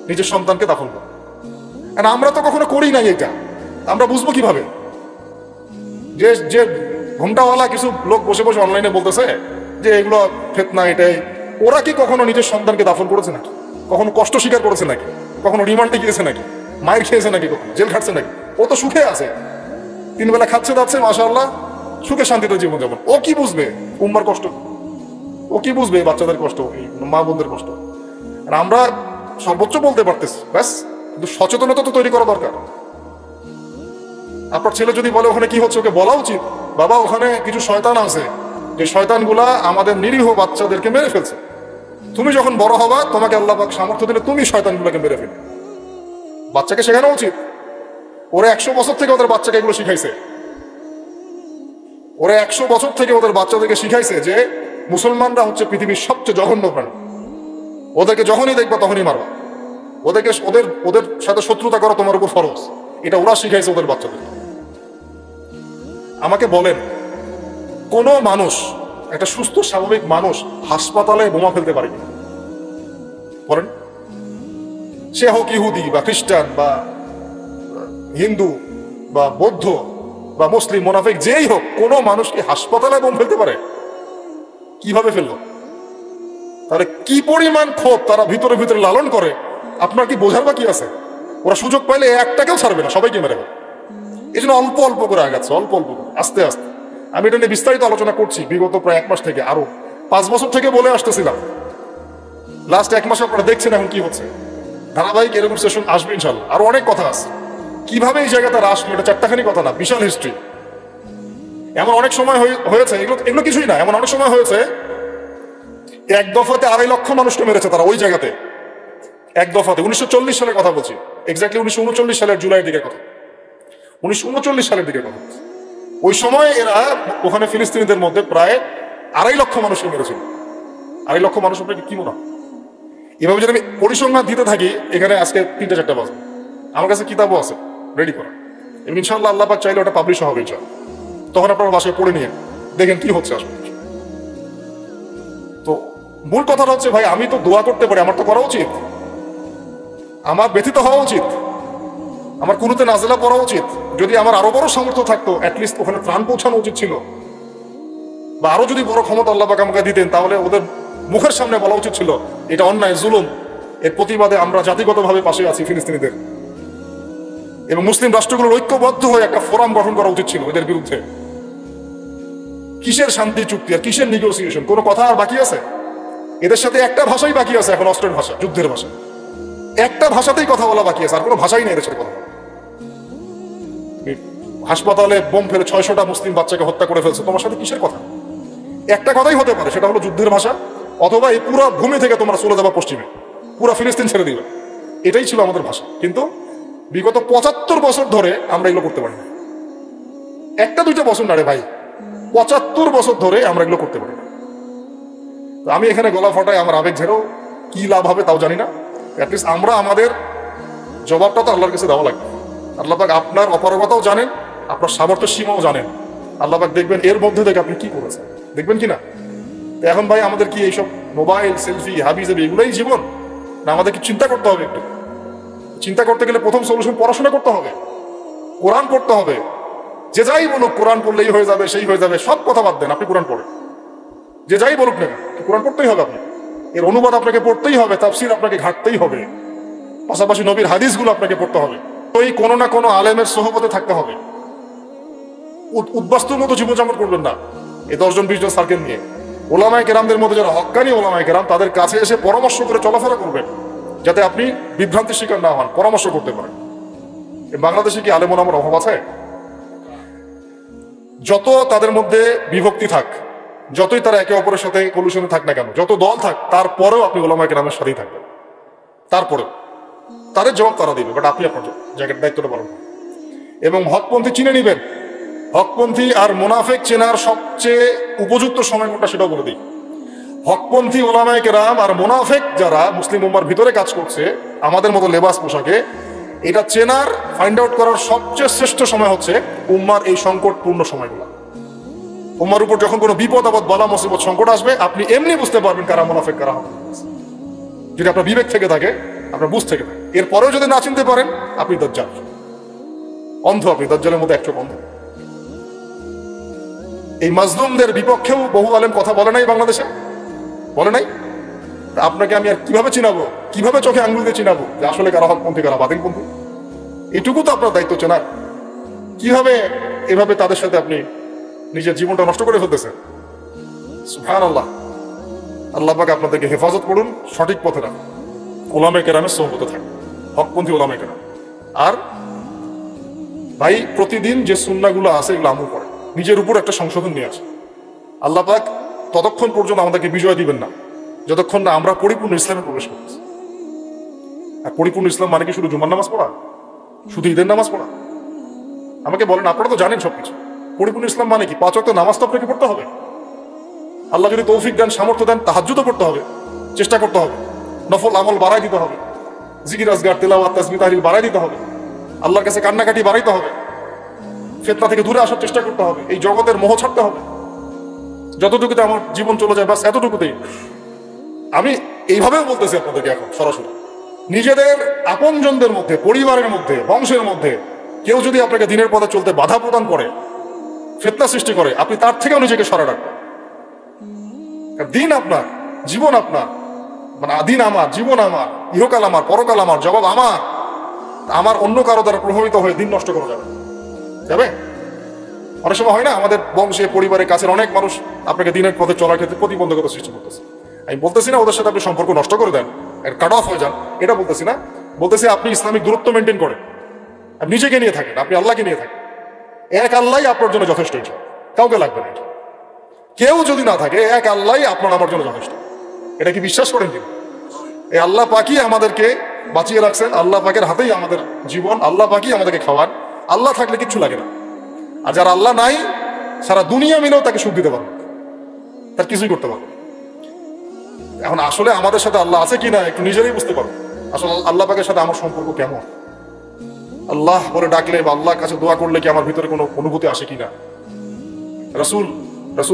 নিজের সন্তানকে দাফন করা। আমরা তো কখনো করি নাই এটা, আমরা বুঝবো কিভাবে? যে যে ঘুমটাওয়ালা কিছু লোক বসে বসে অনলাইনে বলতেছে যে এগুলো ফিতনা, এটাই, ওরা কি কখনো নিজের সন্তানকে দাফন করেছে নাকি? কখনো কষ্ট স্বীকার করেছে নাকি? কখনো রিমান্ডে গিয়েছে নাকি? মায়ের খেয়েছে নাকি? কখনো জেল খাটছে নাকি? ও তো সুখে আছে, 3 বেলা খাচ্ছে যাচ্ছে, মাশাআল্লাহ, সুখে শান্তিতে জীবন যাপন। ও কি বুঝবে উম্মার কষ্ট? ও কি বুঝবে বাচ্চাদের কষ্ট, মা বোনদের কষ্ট? আর আমরা সর্বোচ্চ বলতে পারতেছি ব্যাস, কিন্তু সচেতনতা তো তৈরি করা দরকার। আপনার ছেলে যদি বলে ওখানে কি হচ্ছে, ওকে বলা উচিত, বাবা ওখানে কিছু শয়তান আছে, যে শয়তানগুলা আমাদের নিরীহ বাচ্চাদেরকে মেরে ফেলছে। তুমি যখন বড় হবা তোমাকে আল্লাহ পাক সামর্থ্য দিলে তুমি শয়তানগুলোকে মেরে ফেলবে। বাচ্চাকে শেখানো উচিত। ওরা 100 বছর থেকে ওদের বাচ্চাকে এগুলো শিখাইছে, ওরা 100 বছর থেকে ওদের বাচ্চাদেরকে শিখাইছে যে মুসলমানরা হচ্ছে পৃথিবীর সবচেয়ে জঘন্য প্রাণী। ওদেরকে যখনই দেখবা তখনই মারবা, ওদেরকে ওদের সাথে শত্রুতা করা তোমার উপর ফরজ। এটা ওরা শিখাইছে ওদের বাচ্চাদের। আমাকে বলেন, কোন মানুষ, একটা সুস্থ স্বাভাবিক মানুষ হাসপাতালে বোমা ফেলতে পারে কিনা বলেন? সে হোক ইহুদি বা খ্রিস্টান বা হিন্দু বা বৌদ্ধ বা মুসলিম, মুনাফিক, যেই হোক, কোন মানুষ কি হাসপাতালে বোম ফেলতে পারে? কিভাবে ফেললো? তাহলে কি পরিমাণ ক্ষোভ তারা ভিতরে ভিতরে লালন করে আপনার কি বোঝার বাকি আছে? ওরা সুযোগ পাইলে একটাকেও ছাড়বে না, সবাইকে মেরে ফেলবে। এই জন্য অল্প অল্প করে আগাচ্ছে, অল্প অল্প করে, আস্তে আস্তে। আমি এটা নিয়ে বিস্তারিত আলোচনা করছি বিগত প্রায় 1 মাস থেকে, আরো 5 বছর থেকে বলে আসতেছিলাম। লাস্ট 1 মাসে আপনারা দেখছেন এখন কি হচ্ছে। ধারাবাহিক এরকম সেশন আসবে ইনশাল্লাহ, আরো অনেক কথা আছে। কিভাবে এই জায়গাতে আসলো এটা 4টাখানি কথা না, বিশাল হিস্ট্রি। এমন অনেক সময় হয়েছে, এগুলো কিছুই না, এমন অনেক সময় হয়েছে 1 দফাতে 2.5 লক্ষ মানুষকে মেরেছে তারা ওই জায়গাতে, 1 দফাতে। 1940 সালের কথা বলছি, এক্স্যাক্টলি 1939 সালের জুলাইয়ের দিকের কথা, 1939 সালের দিকের কথা। ওই সময় এরা ওখানে ফিলিস্তিনিদের মধ্যে প্রায় 2.5 লক্ষ মানুষকে মেরেছিল। 2.5 লক্ষ মানুষ আপনাকে কি মনে হয়? এভাবে যদি আমি পরিসংখ্যান দিতে থাকি এখানে আজকে 3টা-4টা বাজবে। আমার কাছে কিতাবও আছে রেডি করা, এবং ইনশাআল্লাহ আল্লাহ পাক চাইলে ওটা পাবলিশ হবে ইনশাআল্লাহ। তখন আপনারা বাসায় পড়ে নিয়ে দেখেন কি হচ্ছে আসলে। তো মূল কথাটা হচ্ছে, ভাই আমি তো দোয়া করতে পারি, আমার তো করা উচিত, আমার ব্যথিত হওয়া উচিত, আমার কুনুতে নাজেলা পড়া উচিত। যদি আমার আরো বড় সামর্থ্য থাকতো অ্যাটলিস্ট ওখানে ত্রাণ পৌঁছানো উচিত ছিল। বা আরো যদি বড় ক্ষমতা আল্লাহ পাক আমাকে দিতেন, তাহলে ওদের মুখের সামনে বলা উচিত ছিল এটা অন্যায়, জুলুম, এর প্রতিবাদে আমরা জাতিগতভাবে পাশে আছি ফিলিস্তিনিদের, এবং মুসলিম রাষ্ট্রগুলোর ঐক্যবদ্ধ হয়ে একটা ফোরাম গঠন করা উচিত ছিল এদের বিরুদ্ধে। কিসের শান্তি চুক্তি আর কিসের নেগোসিয়েশন? কোনো কথা আর বাকি আছে? এদের সাথে একটা ভাষাই বাকি আছে এখন, অস্ত্রের ভাষা, যুদ্ধের ভাষা। একটা ভাষাতেই কথা বলা বাকি আছে, আর কোনো ভাষাই নেই এদের সাথে কথা বলা। হাসপাতালে বোম ফেলে 600টা মুসলিম বাচ্চাকে হত্যা করে ফেলছে, তোমার সাথে কিসের কথা? একটা কথাই হতে পারে, সেটা হলো যুদ্ধের ভাষা, অথবা এই পুরো ভূমি থেকে তোমরা চলে যাবা পশ্চিমে, পুরো ফিলিস্তিন ছেড়ে দিবে। এটাই ছিল আমাদের ভাষা। কিন্তু বিগত 75 বছর ধরে আমরা এগুলো করতে পারি না। একটা দুইটা বছর না রে ভাই, 75 বছর ধরে আমরা এগুলো করতে পারি না। তো আমি এখানে গলা ফাটাই, আমার আবেগ ঝেড়েও কি লাভ হবে তাও জানি না। অ্যাটলিস্ট আমরা আমাদের জবাবটা তো আল্লাহর কাছে দেওয়া লাগবে। আল্লাহ পাক আপনার অপারগতাও জানেন, আপনার সামর্থ্য সীমাও জানেন। আল্লাহ পাক দেখবেন এর মধ্যে থেকে আপনি কি করেছেন, দেখবেন কিনা। এখন ভাই আমাদের কি এইসব মোবাইল, সেলফি, হাবিজাবি এগুলোই জীবন? না আমাদের কি চিন্তা করতে হবে? একটু চিন্তা করতে গেলে প্রথম সলিউশন পড়াশোনা করতে হবে, কোরআন পড়তে হবে। যে যাই বলুক কোরআন পড়লেই হয়ে যাবে, সেই হয়ে যাবে, সব কথা বাদ দেন, আপনি কোরআন পড়েন। যে যাই বলুক না, কোরআন পড়তেই হবে। আপনি এর অনুবাদ আপনাকে পড়তেই হবে, তাফসীর আপনাকে ঘাটতেই হবে, পাশাপাশি নবীর হাদিসগুলো আপনাকে পড়তে হবে। ওই কোনো না কোনো আলেমের সোহবতে থাকতে হবে। উদ্বাস্তুর মতো জীবনযাপন করবেন না এই 10 জন 20 জন সার্কেল নিয়ে। ওলামায়ে কেরামদের মধ্যে যারা হক্কানি ওলামায়ে কেরাম, তাদের কাছে এসে পরামর্শ করে চলাফেরা করবেন, যাতে আপনি বিভ্রান্তির শিকার না হন, পরামর্শ করতে পারেন। বাংলাদেশে কি আলেম ওলামার অভাব আছে? যত তাদের মধ্যে বিভক্তি থাক, যতই তারা একে অপরের সাথে কলুশনে থাক না কেন, যত দল থাক, তারপরেও আপনি ওলামায়ে কেরামের সাথেই থাকবেন। তারপরেও তাদের জবাব তারা দিবে, বাট আপনি আপনার জায়গার দায়িত্বটা পালন করবেন। এবং হকপন্থী চিনে নিবেন। হকপন্থী আর মুনাফিক চেনার সবচেয়ে উপযুক্ত সময় কোনটা সেটাও বলে দিই। হকপন্থী ওলামায়ে কেরাম আর মুনাফিক যারা মুসলিম উম্মার ভিতরে কাজ করছে আমাদের মতো লেবাস পোশাকে, এটা চেনার, ফাইন্ড আউট করার সবচেয়ে শ্রেষ্ঠ সময় হচ্ছে উম্মার এই সংকটপূর্ণ সময়গুলো। উম্মার উপর যখন কোনো বিপদ আপদ, বালা মুসিবত, সংকট আসবে, আপনি এমনি বুঝতে পারবেন কারা মুনাফিক কারা হক। যদি আপনার বিবেক থেকে থাকে, আপনার বুঝ থেকে থাকে। এরপরেও যদি না চিনতে পারেন, আপনি দাজ্জাল, অন্ধ। আপনি দাজ্জালের মধ্যে একচোখ অন্ধ। এই মাজলুমদের বিপক্ষেও বহু আলেম কথা বলে নাই, বাংলাদেশে বলে নাই। তা আপনাকে আমি আর কিভাবে চিনাবো, কিভাবে চোখে আঙ্গুল দিয়ে চিনাবো যে আসলে কারা হকপন্থী কারা বাতিলপন্থী? এটুকু তো আপনার দায়িত্ব চেনার। কিভাবে এভাবে তাদের সাথে আপনি নিজের জীবনটা নষ্ট করে ফেলতেছেন? সুবহানাল্লাহ। আল্লাহ পাক আপনাদেরকে হেফাজত করুন, সঠিক পথে রাখুন, ওলামায়ে কেরামের সোহবতে থাকুন, হকপন্থী ওলামায়ে কেরাম। আর ভাই প্রতিদিন যে সুন্নাহগুলো আছে এগুলো আমল করে নিজের উপর একটা সংশোধন নিয়ে আসে। আল্লাহ পাক ততক্ষণ পর্যন্ত আমাদেরকে বিজয় দিবেন না যতক্ষণ না আমরা পরিপূর্ণ ইসলামে প্রবেশ করতেছি। আর পরিপূর্ণ ইসলাম মানে কি শুধু জুমার নামাজ পড়া, শুধু ঈদের নামাজ পড়া? আমাকে বলেন, আপনারা তো জানেন সবকিছু। পরিপূর্ণ ইসলাম মানে কি? 5 ওয়াক্ত নামাজ তো আপনাকে পড়তে হবে। আল্লাহ যদি তৌফিক দেন, সামর্থ্য দেন, তাহাজ্জুদও পড়তে হবে, চেষ্টা করতে হবে, নফল আমল বাড়াই দিতে হবে, জিকির আজগার, তেলাওয়াত, তাসবিহ, তাহলিল বাড়াই দিতে হবে, আল্লাহর কাছে কান্নাকাটি বাড়াইতে হবে, ফিতনা থেকে দূরে আসার চেষ্টা করতে হবে, এই জগতের মোহ ছাড়তে হবে। যতটুকুতে আমার জীবন চলে যায় বাস এতটুকুতেই। আমি এইভাবেও বলতেছি আপনাদেরকে এখন সরাসরি, নিজেদের আপনজনদের মধ্যে, পরিবারের মধ্যে, বংশের মধ্যে কেউ যদি আপনাকে দিনের পথে চলতে বাধা প্রদান করে, ফিতনা সৃষ্টি করে, আপনি তার থেকেও নিজেকে সরা রাখবেন। দিন আপনার, জীবন আপনার, মানে দিন আমার, জীবন আমার, ইহকাল আমার, পরকাল আমার, জবাব আমার। আমার অন্য কারো দ্বারা প্রভাবিত হয়ে দিন নষ্ট করা যাবে যাবে? অনেক সময় হয় না, আমাদের বংশে, পরিবারের কাছের অনেক মানুষ আপনাকে দিনের পথে চলার ক্ষেত্রে প্রতিবন্ধকতা সৃষ্টি করতেছে। আমি বলতেছি না ওদের সাথে আপনি সম্পর্ক নষ্ট করে দেন, কাট অফ হয়ে যান, এটা বলতেছি না। বলতেছি আপনি ইসলামিক দূরত্ব মেনটেন করেন, আপনি নিজেকে নিয়ে থাকেন, আপনি আল্লাহকে নিয়ে থাকেন। এক আল্লাহই আপনার জন্য যথেষ্ট, কাউকে লাগবে না। কেউ যদি না থাকে, এক আল্লাহই আপনার আমার জন্য যথেষ্ট। এটা কি বিশ্বাস করেন কিনা? এই আল্লাহ পাকই আমাদেরকে বাঁচিয়ে রাখছেন, আল্লাহ পাকের হাতেই আমাদের জীবন, আল্লাহ পাকই আমাদেরকে খাওয়ান। আল্লাহ থাকলে কিচ্ছু লাগে না। আর যারা আল্লাহ নাই, সারা দুনিয়া মিলেও তাকে সুখ দিতে পারবে, তার কিছুই করতে পারবে। এখন আসলে আমাদের সাথে আল্লাহ আছে কিনা একটু নিজেরাই বুঝতে পারবো। আসলে আল্লাহ পাকের সাথে আমার সম্পর্ক কেমন? আল্লাহ বলে ডাকলে বা আল্লাহর কাছে দোয়া করলে কি আমার ভিতরে কোনো অনুভূতি আসে কিনা? রাসূল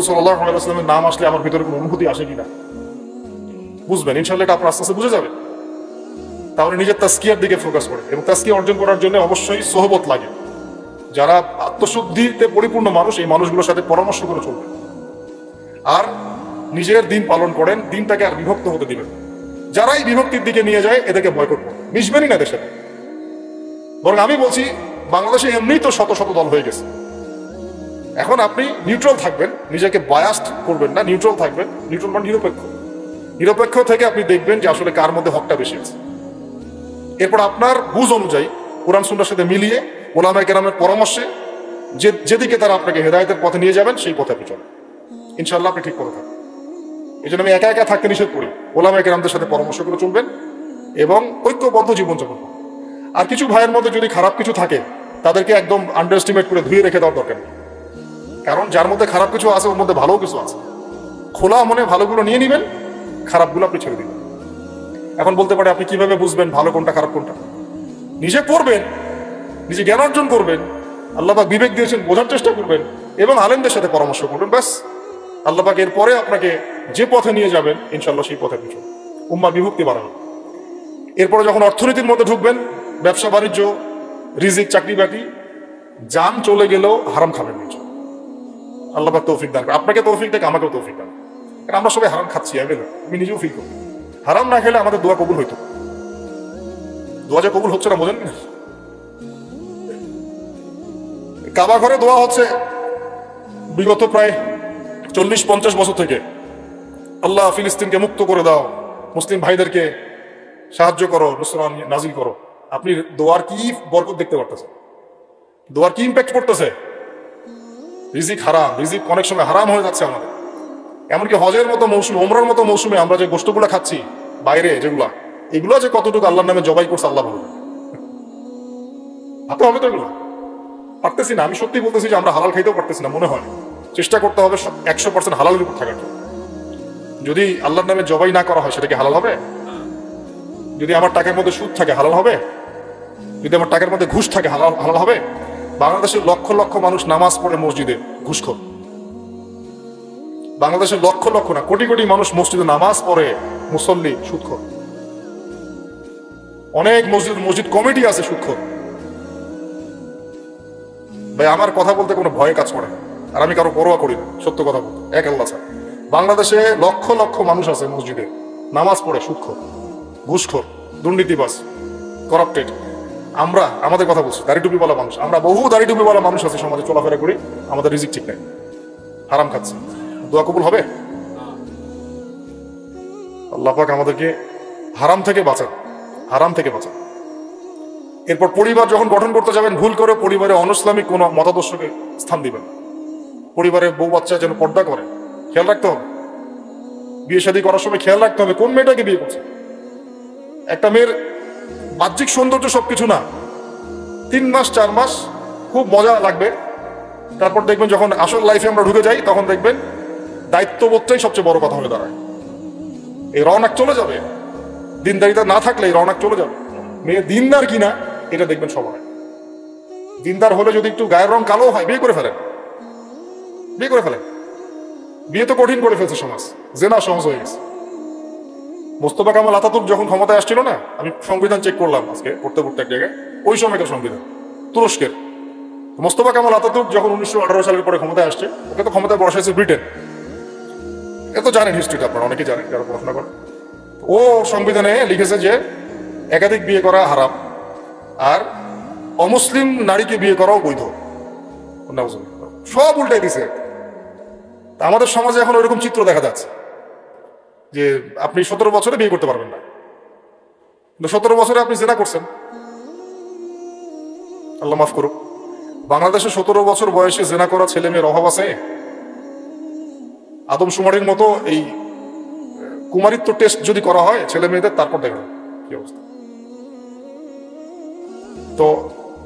সাল্লাল্লাহু আলাইহি ওয়াসাল্লামের নাম আসলে আমার ভিতরে কোনো অনুভূতি আসে কিনা? বুঝবেন ইনশাআল্লাহ, এটা আপনার আস্তে আস্তে বুঝে যাবে। তাহলে নিজের তাজকিয়ার দিকে ফোকাস করে, এবং তাজকিয়া অর্জন করার জন্য অবশ্যই সোহবত লাগে। যারা আত্মশুদ্ধিতে পরিপূর্ণ মানুষ, এই মানুষগুলোর সাথে পরামর্শ করে চলবে। আর নিজের দিন পালন করেন, দিনটাকে আর বিভক্ত হতে দিবেন। যারাই বিভক্তির দিকে নিয়ে যায় এদেরকে বয়কট করুন, মিশবেনই না দেশের। বরং আমি বলছি বাংলাদেশে এমনিই তো শত শত দল হয়ে গেছে, এখন আপনি নিউট্রাল থাকবেন, নিজেকে বায়াসড করবেন না, নিউট্রাল থাকবেন। নিউট্রাল মানে নিরপেক্ষ। নিরপেক্ষ থেকে আপনি দেখবেন যে আসলে কার মধ্যে হকটা বেশি আছে। এরপর আপনার বুঝ অনুযায়ী কোরআন সুন্নাহর সাথে মিলিয়ে ওলামায়ে কেরামের পরামর্শে যেদিকে তারা আপনাকে হেদায়েতের পথে নিয়ে যাবেন সেই পথে আপনি চলেন, ইনশাআল্লাহ আপনি ঠিক করে থাকবেন। এই জন্য আমি একা একা থাকতে নিষেধ করি, ওলামায়ে কেরামদের সাথে পরামর্শ করে চলবেন এবং ঐক্যবদ্ধ জীবনযাপন করবেন। আর কিছু ভাইয়ের মধ্যে যদি খারাপ কিছু থাকে তাদেরকে একদম আন্ডার এস্টিমেট করে ধুয়ে রেখে দেওয়ার দরকার নেই, কারণ যার মধ্যে খারাপ কিছু আছে ওর মধ্যে ভালো কিছু আছে। খোলা মনে ভালোগুলো নিয়ে নেবেন, খারাপগুলো আপনি ছেড়ে দিবেন। এখন বলতে পারে আপনি কিভাবে বুঝবেন ভালো কোনটা খারাপ কোনটা? নিজে পড়বেন, নিজে জ্ঞান অর্জন করবেন, আল্লাহ পাক বিবেক দিয়েছেন বোঝার চেষ্টা করবেন এবং আলেমদের সাথে পরামর্শ করবেন। ব্যাস, আল্লাহ পাক এরপরে আপনাকে যে পথে নিয়ে যাবেন ইনশাআল্লাহ সেই পথে পিছু উম্মার বিভক্তি বাড়াবেন। এরপরে যখন অর্থনীতির মধ্যে ঢুকবেন, ব্যবসা বাণিজ্য, রিজিক, চাকরি বাকরি, জান চলে গেলেও হারাম খাবেন না। আল্লাহ পাক তৌফিক দান করেন, আপনাকে তৌফিক দেখ, আমাকেও তৌফিক দান। কারণ আমরা সবাই হারাম খাচ্ছি, আমি নিজেও ফিল করি। হারাম না খেলে আমাদের দোয়া কবুল হইতো, দোয়া যে কবুল হচ্ছে না বোঝেন না। কাবা ঘরে দোয়া হচ্ছে বিগত প্রায় 40-50 বছর থেকে, আল্লাহ ফিলিস্তিনকে মুক্ত করে দাও, মুসলিম ভাইদেরকে সাহায্য করো, নুসরাত নাজিল করো। আপনি দোয়ার কি বরকত দেখতে পারতেছেন? দোয়ার কি ইম্প্যাক্ট পড়তেছে? রিজিক হারাম, রিজিক অনেক সময় হারাম হয়ে যাচ্ছে আমাদের। এমনকি হজের মতো মৌসুমে, ওমরার মতো মৌসুমে আমরা যে গোষ্ঠগুলো খাচ্ছি বাইরে, যেগুলা এগুলো যে কতটুকু আল্লাহর নামে জবাই করছে আল্লাহ ভালো। হাতে হবে তো এগুলো পারতেছি না। আমি সত্যি বলতেছি যে আমরা হালাল খাইতেও পারতেছি না, মনে হয়। চেষ্টা করতে হবে 100% হালালের উপর থাকার জন্য। যদি আল্লাহর নামে জবাই না করা হয় সেটা কি হালাল হবে? যদি আমার টাকার মধ্যে সুদ থাকে হালাল হবে? যদি আমার টাকার মধ্যে ঘুষ থাকে হালাল হবে? বাংলাদেশের লক্ষ লক্ষ মানুষ নামাজ পড়ে মসজিদে ঘুষখোর। বাংলাদেশের লক্ষ লক্ষ না, কোটি কোটি মানুষ মসজিদে নামাজ পড়ে মুসল্লি সুদখোর। অনেক মসজিদ কমিটি আছে সুদখোর। ভাই আমার কথা বলতে কোনো ভয় কাজ করে না, আর আমি কারো পরোয়া করি না, সত্য কথা বলতে এক আল্লাহ ছাড়া। বাংলাদেশে লক্ষ লক্ষ মানুষ আছে মসজিদে নামাজ পড়ে সুদখোর, ঘুষখোর, দুর্নীতিবাজ, করাপ্টেড। আমরা আমাদের কথা বলছি, দাড়ি টুপিওয়ালা মানুষ, আমরা বহু দাড়ি টুপিওয়ালা মানুষ আছে সমাজে, চলাফেরা করি, আমাদের রিজিক ঠিক নাই, হারাম খাচ্ছি। দোয়া কবুল হবে? আল্লাহ পাক আমাদেরকে হারাম থেকে বাঁচান, হারাম থেকে বাঁচান। এরপর পরিবার যখন গঠন করতে যাবেন, ভুল করে পরিবারে অনইসলামিক কোনো মতাদর্শকে স্থান দিবেন। পরিবারে বউ বাচ্চা যেন পর্দা করে, খেয়াল রাখতে হবে। বিয়ে শাদী করার সময় খেয়াল রাখতে হবে কোন মেয়েটাকে বিয়ে করছে। একটা মেয়ের বাহ্যিক সৌন্দর্য সবকিছু না, 3 মাস 4 মাস খুব মজা লাগবে, তারপর দেখবেন যখন আসল লাইফে আমরা ঢুকে যাই তখন দেখবেন দায়িত্ববোধটাই সবচেয়ে বড় কথা হয়ে দাঁড়ায়। এই রওনাক চলে যাবে, দিনদারিতা না থাকলে এই রওনাক চলে যাবে। মেয়ে দিনদার কিনা এটা দেখবেন সবাই। দিনদার হলে যদি একটু গায়ের রং কালো হয়, বিয়ে করে ফেলেন, বিয়ে করে ফেলেন। বিয়ে তো কঠিন করে ফেলছে সমাজ, জেনা সহজ হয়ে গেছে। মোস্তফা কামাল আতাতুর্ক যখন ক্ষমতায় আসছিল না, আমি সংবিধান চেক করলাম আজকে পড়তে পড়তে এক জায়গায়, ওই সময়কার সংবিধান তুরস্কের। মোস্তফা কামাল আতাতুর্ক যখন 1918 সালের পরে ক্ষমতায় আসছে, ওকে তো ক্ষমতায় বসাইছে ব্রিটেন। এত জানেন হিস্ট্রিটা আপনারা, অনেকে জানেন যারা পড়াশোনা করেন। ও সংবিধানে লিখেছে যে একাধিক বিয়ে করা হারাম, আর অমুসলিম নারীকে বিয়ে করাও বৈধ। সব উল্টাই দিছে। আমাদের সমাজে এখন ওইরকম চিত্র দেখা যাচ্ছে যে আপনি 17 বছরে বিয়ে করতে পারবেন না, কিন্তু 17 বছরে আপনি জেনা করছেন। আল্লাহ মাফ করুক, বাংলাদেশে 17 বছর বয়সে জেনা করা ছেলে মেয়ের অভাব আছে? আদমশুমারির মতো এই কুমারিত্ব টেস্ট যদি করা হয় ছেলে মেয়েদের, তারপর দেখবেন কি অবস্থা। তো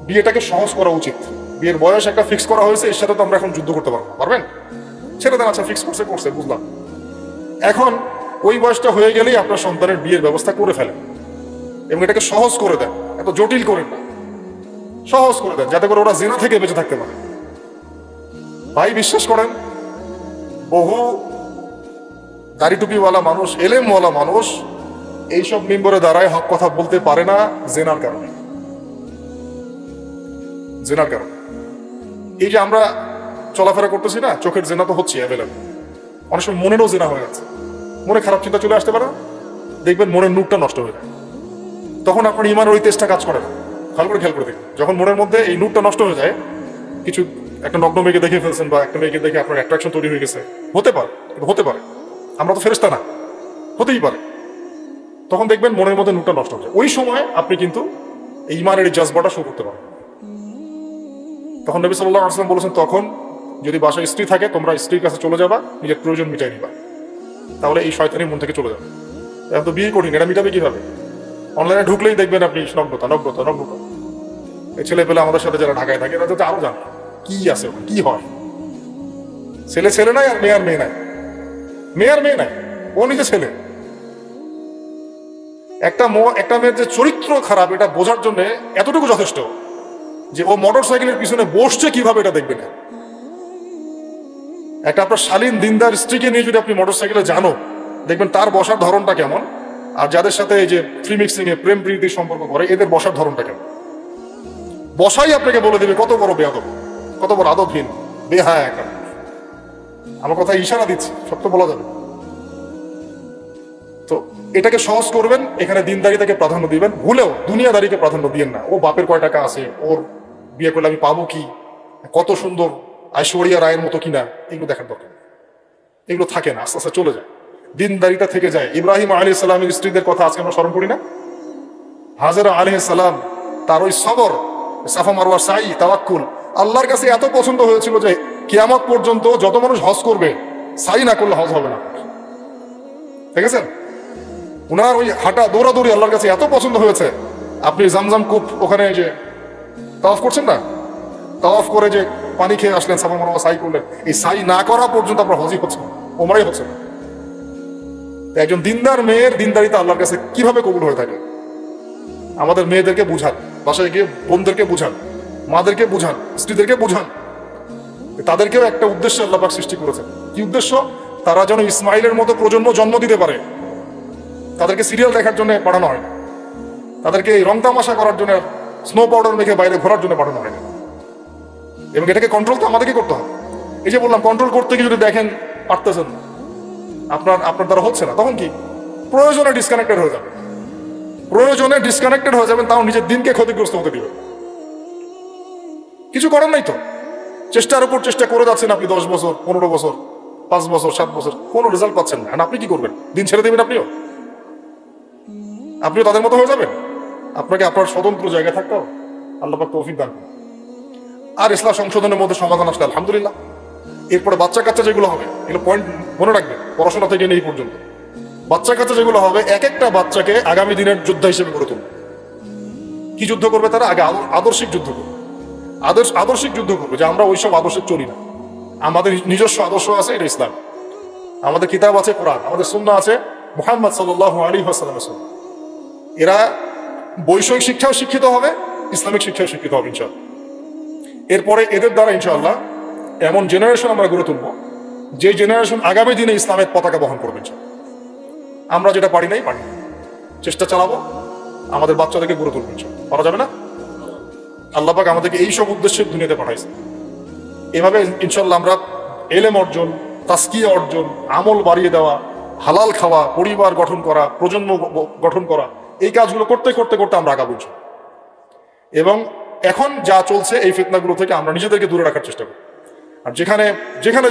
বিয়েটাকে সহজ করা উচিত। বিয়ের বয়স একটা ফিক্স করা হয়েছে, এর সাথে তো আমরা এখন যুদ্ধ করতে পারবো, পারবেন? ছেড়ে দেন, আচ্ছা ফিক্স করছে বুঝলাম। এখন ওই বয়সটা হয়ে গেলেই আপনার সন্তানের বিয়ের ব্যবস্থা করে ফেলেন এবং এটাকে সহজ করে দেন, এত জটিল করেন না, সহজ করে দেন যাতে করে ওরা জিনা থেকে বেঁচে থাকতে পারে। ভাই বিশ্বাস করেন, বহু দাড়ি টুপিওয়ালা মানুষ, এলেমওয়ালা মানুষ এইসব মিম্বরে দাঁড়ায় হক কথা বলতে পারে না জেনার কারণে। জেনার কারণে এই যে আমরা চলাফেরা করতেছি না, চোখের জেনা তো হচ্ছে অ্যাভেলেবল। অনেক সময় মনেরও জেনা হয়ে যাচ্ছে, মনে খারাপ চিন্তা চলে আসতে পারে না, দেখবেন মনের নূরটা নষ্ট হয়ে যায়, তখন আপনার ইমান ওই তেজটা কাজ করে না। খেয়াল করে দেখবেন, যখন মনের মধ্যে এই নূরটা নষ্ট হয়ে যায়, কিছু একটা নগ্ন মেয়েকে দেখে ফেলছেন বা একটা মেয়েকে দেখে আপনার অ্যাট্রাকশন তৈরি হয়ে গেছে, হতে পারে, আমরা তো ফেরেশতা না, হতেই পারে, তখন দেখবেন মনের মধ্যে নূরটা নষ্ট হয়ে যায়। ওই সময় আপনি কিন্তু এই ইমানের জজবাটা শুরু করতে পারেন। তখন নবী সাল্লাল্লাহু আলাইহি ওয়াসাল্লাম বলেছেন, তখন যদি বাসায় স্ত্রী থাকে তোমরা স্ত্রীর কাছে চলে যাবা, নিজের প্রয়োজন মিটাই নিবা, তাহলে এই শয়তানি মন থেকে চলে যাবে। এখন তো বিয়ে কঠিন, এটা মিটাবে কিভাবে? অনলাইনে ঢুকলেই দেখবেন আপনি নগ্নতা। এই ছেলে পেলে আমাদের সাথে যারা ঢাকায় থাকে এরা তো আরো জানে কি আছে, কি হয়। ছেলে নাই আর মেয়ে নাই, ও নিজে ছেলে। একটা মেয়ের যে চরিত্র খারাপ এটা বোঝার জন্য এতটুকু যথেষ্ট যে ও মোটর সাইকেলের পিছনে বসছে কিভাবে এটা দেখবেন। একটা আপনার শালীন দিনদার স্ত্রীকে নিয়ে যদি আপনি মোটর সাইকেলে জানো, দেখবেন তার বসার ধরনটা কেমন, আর যাদের সাথে এই যে ফ্রি মিক্সিং এ প্রেম প্রীতির সম্পর্ক করে এদের বসার ধরনটা কেমন। বসাই আপনাকে বলে দেবে কত বড় বেয়াদব, কত বড় আদবহীন, বেহায়া একটা। আমার কথা ইশারা দিচ্ছি, সব তো বলা যাবে। তো এটাকে সহজ করবেন, এখানে দিনদারিতাকে প্রাধান্য দিবেন, ভুলেও দুনিয়াদারিকে প্রাধান্য দিয়েন না। ও বাপের কয় টাকা আছে, ওর বিয়ে করলে আমি পাবো কি, কত সুন্দর ঐশ্বরিয়া রায়ের মতো কিনা, এগুলো দেখার দরকার। এগুলো থাকে না, আস্তে আস্তে চলে যায়, দিনদারিতা থেকে যায়। ইব্রাহিম আলাইহিস সালামের স্ত্রীদের কথা আজকে আমরা স্মরণ করি না? হাজেরা আলাইহিস সালাম, তার ওই সবর, সাফা মারওয়া সাই, তাওয়াক্কুল আল্লাহর কাছে এত পছন্দ হয়েছিল যে কিয়ামত পর্যন্ত যত মানুষ হজ করবে, সাই না করলে হজ হবে না। ঠিক আছে, উনার ওই হাঁটা দৌড়াদৌড়ি আল্লাহর কাছে এত পছন্দ হয়েছে। আপনি জামজাম কূপ ওখানে যে তাওয়াফ করছেন না, তাওয়াফ করে যে পানি খেয়ে আসলেন, সাফা মারওয়া সাই করলেন, এই সাই না করা পর্যন্ত আপনার হজই হচ্ছে না, ওমরাই হচ্ছে না। একজন দিনদার মেয়ের দিনদারিতা আল্লাহর কাছে কিভাবে কবুল হয়ে থাকে? আমাদের মেয়েদেরকে বুঝান, বাসায় গিয়ে বোনদেরকে বুঝান, মাদেরকে বুঝান, স্ত্রীদেরকে বুঝান, তাদেরকেও একটা উদ্দেশ্যে আল্লাহ পাক সৃষ্টি করেছেন। কি উদ্দেশ্য? তারা যেন ইসমাইলের মতো প্রজন্ম জন্ম দিতে পারে। তাদেরকে সিরিয়াল দেখার জন্য পাঠানো হয় না, তাদেরকে এই রং তামাশা করার জন্য, স্নো পাউডার মেখে বাইরে ঘোরার জন্য পাঠানো হয় না। এবং এটাকে কন্ট্রোল তো আমাদেরকে করতে হবে। এই যে বললাম, কন্ট্রোল করতে গিয়ে যদি দেখেন পারতেছেন, আপনার দ্বারা হচ্ছে না, তখন কি প্রয়োজনে ডিসকানেক্টেড হয়ে যাবেন, তাও নিজের দিনকে ক্ষতিগ্রস্ত হতে দিবেন। কিছু করার নাই তো, চেষ্টার উপর চেষ্টা করে যাচ্ছেন আপনি 10 বছর, 15 বছর, 5 বছর, 7 বছর, কোনো রেজাল্ট পাচ্ছেন না। আপনি কি করবেন? দিন ছেড়ে দেবেন? আপনিও তাদের মতো হয়ে যাবেন? আপনাকে আপনার স্বতন্ত্র জায়গায় থাকতে হবে। আল্লাহ পাক তৌফিক দান করুন। আর ইসলাম সংশোধনের মধ্যে সমাধান আসলে আলহামদুলিল্লাহ। এরপরে বাচ্চা কাচ্চা যেগুলো হবে, এগুলো পয়েন্ট মনে রাখবেন, পড়াশোনা থেকে নেই পর্যন্ত বাচ্চা কাচ্চা যেগুলো হবে, এক একটা বাচ্চাকে আগামী দিনের যোদ্ধা হিসেবে গড়ে তুলবে। কি যুদ্ধ করবে তারা? আগে আদর্শিক যুদ্ধ করবে, আদর্শিক যুদ্ধ করবে যে আমরা ওইসব আদর্শে চলি না, আমাদের নিজস্ব আদর্শ আছে, এটা ইসলাম। আমাদের কিতাব আছে কোরআন, আমাদের সুন্নাহ আছে মুহাম্মদ সাল্লাল্লাহু আলাইহি ওয়াসাল্লামের সুন্নাহ। এরা বৈষয়িক শিক্ষাও শিক্ষিত হবে, ইসলামিক শিক্ষাও শিক্ষিত হবে ইনশাআল্লাহ। এরপরে এদের দ্বারা ইনশাআল্লাহ এমন জেনারেশন আমরা গড়ে তুলব, যে জেনারেশন আগামী দিনে ইসলামের পতাকা বহন করবে। আমরা যেটা পারি, চেষ্টা চালাবো, আমাদের বাচ্চাদেরকে গড়ে তুলবে। পারা যাবে না? আল্লাহ পাক আমাদেরকে এইসব উদ্দেশ্যে দুনিয়াতে পাঠাইছে। এভাবে ইনশাআল্লাহ আমরা এলেম অর্জন, তাসকিয়া অর্জন, আমল বাড়িয়ে দেওয়া, হালাল খাওয়া, পরিবার গঠন করা, প্রজন্ম গঠন করা, এই কাজগুলো করতে করতে করতে আমরা আগাবো। এবং এখন যা চলছে এই ফিতনাগুলো থেকে আমরা নিজেদেরকে দূরে রাখার চেষ্টা করি। আর যেখানে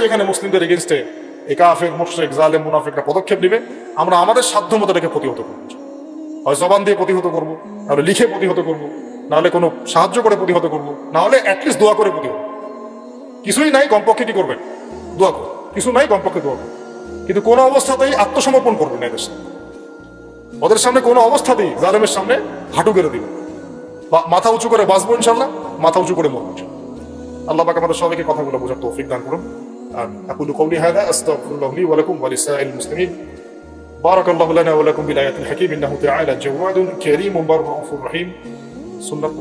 যেখানে মুসলিমদের এগেনস্টে এই কাফের, মুশরিক, জালেম, মুনাফিকরা পদক্ষেপ নেবে, আমরা আমাদের সাধ্য মতো এটাকে প্রতিহত করবো। হয় জবান দিয়ে প্রতিহত করবো, নাহলে লিখে প্রতিহত করবো, নাহলে কোনো সাহায্য করে প্রতিহত করবো, নাহলে অ্যাটলিস্ট দোয়া করে প্রতিহত। কিছুই নাই, কমপক্ষে কি করবেন? দোয়া করবেন। কিছু নাই, কমপক্ষে দোয়া করবেন। কিন্তু কোনো অবস্থাতেই আত্মসমর্পণ করবেন না এদের সামনে। ওদের সামনে কোনো অবস্থাতেই জালেমের সামনে হাঁটু গেড়ে দিবেন, বা মাথা উঁচু করে বাঁচবো ইনশাল্লাহ, মাথা উঁচু করে মরবো। আল্লাহ পাক আমাদের সবাইকে কথাগুলো বোঝার তৌফিক দান করুন। أقول قولي هذا أستغفر الله لي ولكم ولسائر المسلمين. بارك الله لنا ولكم بالآيات الحكيم إنه تعالى جواد كريم بر رؤوف رحيم. سنة